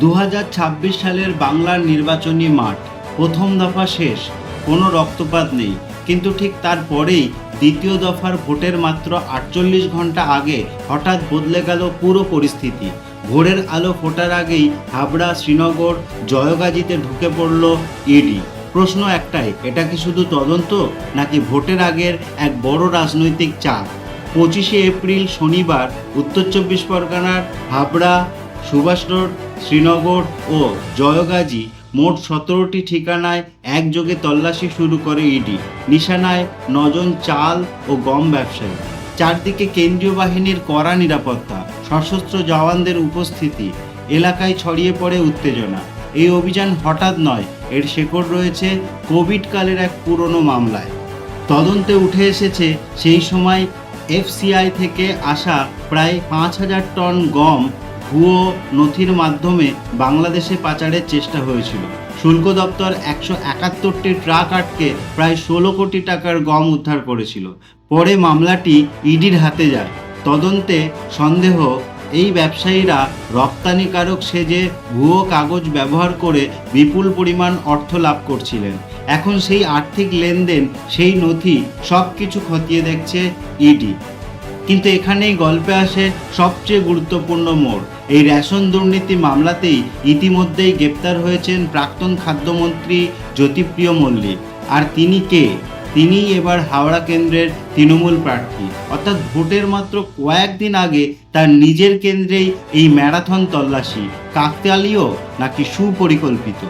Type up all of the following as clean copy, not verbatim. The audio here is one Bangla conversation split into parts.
2026 সালের বাংলার নির্বাচনী মাঠ প্রথম দফা শেষ, কোনো রক্তপাত নেই, কিন্তু ঠিক তারপরেই দ্বিতীয় দফার ভোটের মাত্র 48 ঘন্টা আগে হঠাৎ বদলে গেল পুরো পরিস্থিতি। ভোরের আলো ফোটার আগেই হাবড়া, শ্রীনগর, জয়গাজীতে ঢুকে পড়ল ইডি। প্রশ্ন একটাই, এটা কি শুধু তদন্ত নাকি ভোটের আগের এক বড় রাজনৈতিক চাপ? 25শে এপ্রিল শনিবার উত্তর 24 পরগনার হাবড়া, সুভাষ রোড, শ্রীনগর ও জয়গাজী মোট 17টি ঠিকানায় একযোগে তল্লাশি শুরু করে ইডি। নিশানায় 9 জন চাল ও গম ব্যবসায়ী। চারদিকে কেন্দ্রীয় বাহিনীর কড়া নিরাপত্তা, সশস্ত্র জওয়ানদের উপস্থিতি। এলাকায় ছড়িয়ে পড়ে উত্তেজনা। এই অভিযান হঠাৎ নয়, এর শেকড় রয়েছে কোভিড কালের এক পুরনো মামলায়। তদন্তে উঠে এসেছে সেই সময় এফসিআই থেকে আসা প্রায় 5000 টন গম ভুয়ো নথির মাধ্যমে বাংলাদেশে পাচারের চেষ্টা হয়েছিল। শুল্ক দপ্তর 171টি ট্রাক আটকে প্রায় 16 কোটি টাকার গম উদ্ধার করেছিল। পরে মামলাটি ইডির হাতে যায়। তদন্তে সন্দেহ, এই ব্যবসায়ীরা রপ্তানিকারক সেজে ভুয়ো কাগজ ব্যবহার করে বিপুল পরিমাণ অর্থ লাভ করছিলেন। এখন সেই আর্থিক লেনদেন, সেই নথি সব কিছু খতিয়ে দেখছে ইডি। কিন্তু এখানেই গল্পে আসে সবচেয়ে গুরুত্বপূর্ণ মোড়। এই রেশন দুর্নীতি মামলাতেই ইতিমধ্যেই গ্রেপ্তার হয়েছেন প্রাক্তন খাদ্যমন্ত্রী জ্যোতিপ্রিয় মল্লিক। আর তিনি কে? তিনিই এবার হাওড়া কেন্দ্রের তৃণমূল প্রার্থী। অর্থাৎ ভোটের মাত্র কয়েকদিন আগে তার নিজের কেন্দ্রেই এই ম্যারাথন তল্লাশি কাকতালীয় নাকি সুপরিকল্পিত?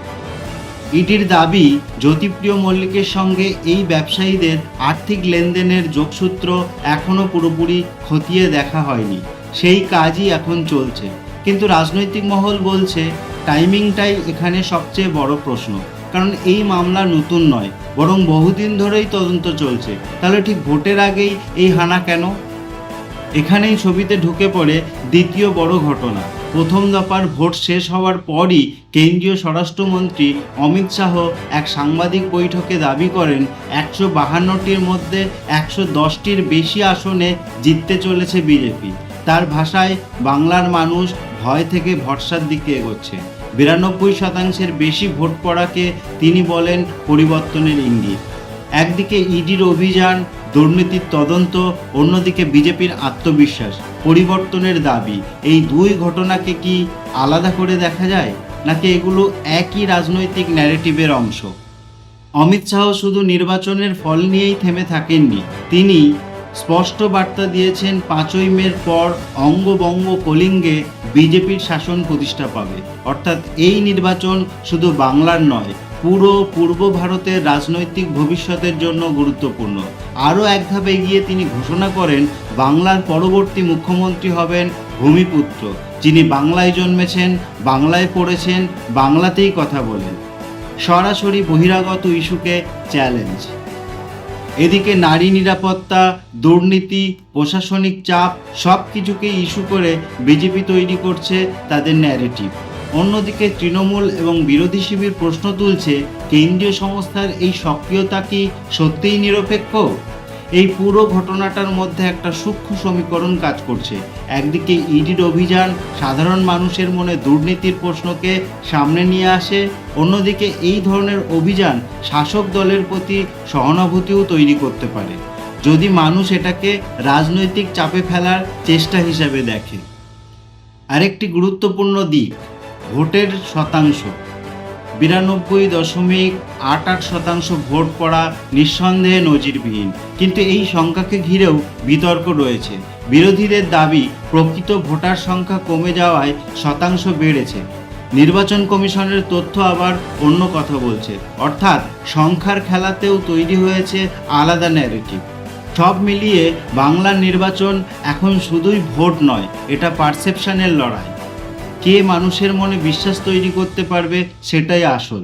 ইডির দাবি, জ্যোতিপ্রিয় মল্লিকের সঙ্গে এই ব্যবসায়ীদের আর্থিক লেনদেনের যোগসূত্র এখনও পুরোপুরি খতিয়ে দেখা হয়নি। সেই কাজই এখন চলছে। কিন্তু রাজনৈতিক মহল বলছে টাইমিংটাই এখানে সবচেয়ে বড় প্রশ্ন। কারণ এই মামলা নতুন নয়, বরং বহুদিন ধরেই তদন্ত চলছে। তাহলে ঠিক ভোটের আগেই এই হানা কেন? এখানেই ছবিতে ঢুকে পড়ে দ্বিতীয় বড় ঘটনা। প্রথম দফার ভোট শেষ হওয়ার পরই কেন্দ্রীয় স্বরাষ্ট্রমন্ত্রী অমিত শাহ এক সাংবাদিক বৈঠকে দাবি করেন 152টির মধ্যে 110টির বেশি আসনে জিততে চলেছে বিজেপি। তার ভাষায়, বাংলার মানুষ ভয় থেকে ভরসার দিকে এগোচ্ছে। 92% বেশি ভোট পড়াকে তিনি বলেন পরিবর্তনের ইঙ্গিত। একদিকে ইডির অভিযান, দুর্নীতির তদন্ত, অন্যদিকে বিজেপির আত্মবিশ্বাস, পরিবর্তনের দাবি। এই দুই ঘটনাকে কি আলাদা করে দেখা যায়, নাকি এগুলো একই রাজনৈতিক ন্যারেটিভের অংশ? অমিত শাহ শুধু নির্বাচনের ফল নিয়েই থেমে থাকেননি। তিনি স্পষ্ট বার্তা দিয়েছেন 5ই মের পর অঙ্গবঙ্গ কলিঙ্গে বিজেপির শাসন প্রতিষ্ঠা পাবে। অর্থাৎ এই নির্বাচন শুধু বাংলার নয়, পুরো পূর্ব ভারতের রাজনৈতিক ভবিষ্যতের জন্য গুরুত্বপূর্ণ। আরও এক ধাপ এগিয়ে তিনি ঘোষণা করেন বাংলার পরবর্তী মুখ্যমন্ত্রী হবেন ভূমিপুত্র, যিনি বাংলায় জন্মেছেন, বাংলায় পড়েছেন, বাংলাতেই কথা বলেন। সরাসরি বহিরাগত ইস্যুকে চ্যালেঞ্জ। এদিকে নারী নিরাপত্তা, দুর্নীতি, প্রশাসনিক চাপ সব কিছুকে ইস্যু করে বিজেপি তৈরি করছে তাদের ন্যারেটিভ। অন্যদিকে তৃণমূল এবং বিরোধী শিবির প্রশ্ন তুলছে, কেন্দ্রীয় সংস্থার এই সক্রিয়তা কি সত্যিই নিরপেক্ষ? এই পুরো ঘটনাটার মধ্যে একটা সূক্ষ্ম সমীকরণ কাজ করছে। একদিকে ইডির অভিযান সাধারণ মানুষের মনে দুর্নীতির প্রশ্নকে সামনে নিয়ে আসে, অন্যদিকে এই ধরনের অভিযান শাসক দলের প্রতি সহানুভূতিও তৈরি করতে পারে, যদি মানুষ এটাকে রাজনৈতিক চাপে ফেলার চেষ্টা হিসাবে দেখে। আরেকটি গুরুত্বপূর্ণ দিক, ভোটের শতাংশ। 92.88% ভোট পড়া নিঃসন্দেহে নজিরবিহীন। কিন্তু এই সংখ্যাকে ঘিরেও বিতর্ক রয়েছে। বিরোধীদের দাবি, প্রকৃত ভোটার সংখ্যা কমে যাওয়ায় শতাংশ বেড়েছে। নির্বাচন কমিশনের তথ্য আবার অন্য কথা বলছে। অর্থাৎ সংখ্যার খেলাতেও তৈরি হয়েছে আলাদা ন্যারেটিভ। সব মিলিয়ে বাংলার নির্বাচন এখন শুধুই ভোট নয়, এটা পারসেপশনের লড়াই। কে মানুষের মনে বিশ্বাস তৈরি করতে পারবে, সেটাই আসল।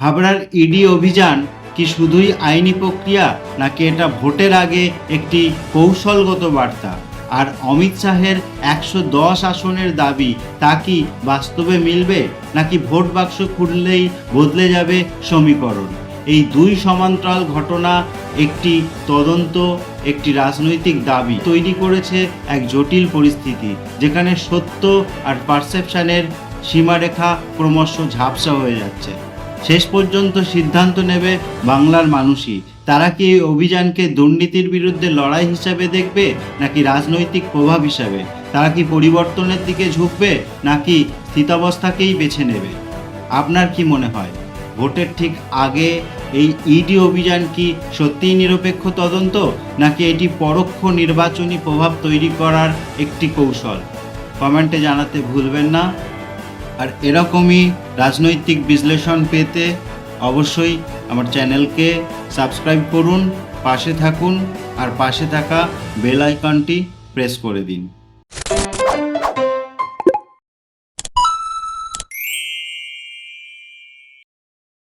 হাবড়ার ইডি অভিযান কি শুধুই আইনি প্রক্রিয়া, নাকি এটা ভোটের আগে একটি কৌশলগত বার্তা? আর অমিত শাহের 110 আসনের দাবি, তা কি বাস্তবে মিলবে, নাকি ভোট বাক্স খুললেই বদলে যাবে সমীকরণ? এই দুই সমান্তরাল ঘটনা, একটি তদন্ত, একটি রাজনৈতিক দাবি তৈরি করেছে এক জটিল পরিস্থিতি, যেখানে সত্য আর পারসেপশনের সীমারেখা ক্রমশ ঝাপসা হয়ে যাচ্ছে। শেষ পর্যন্ত সিদ্ধান্ত নেবে বাংলার মানুষই। তারা কি এই অভিযানকে দুর্নীতির বিরুদ্ধে লড়াই হিসাবে দেখবে নাকি রাজনৈতিক প্রভাব হিসাবে? তারা কি পরিবর্তনের দিকে ঝুঁকবে নাকি স্থিতাবস্থাকেই বেছে নেবে? আপনার কি মনে হয় ভোটের ঠিক আগে এই ইডি অভিযান কি সত্যিই নিরপেক্ষ তদন্ত নাকি এটি পরোক্ষ নির্বাচনী প্রভাব তৈরি করার একটি কৌশল? কমেন্টে জানাতে ভুলবেন না। আর এরকমই রাজনৈতিক বিশ্লেষণ পেতে অবশ্যই আমার চ্যানেলকে সাবস্ক্রাইব করুন, পাশে থাকুন আর পাশে থাকা বেল আইকনটি প্রেস করে দিন।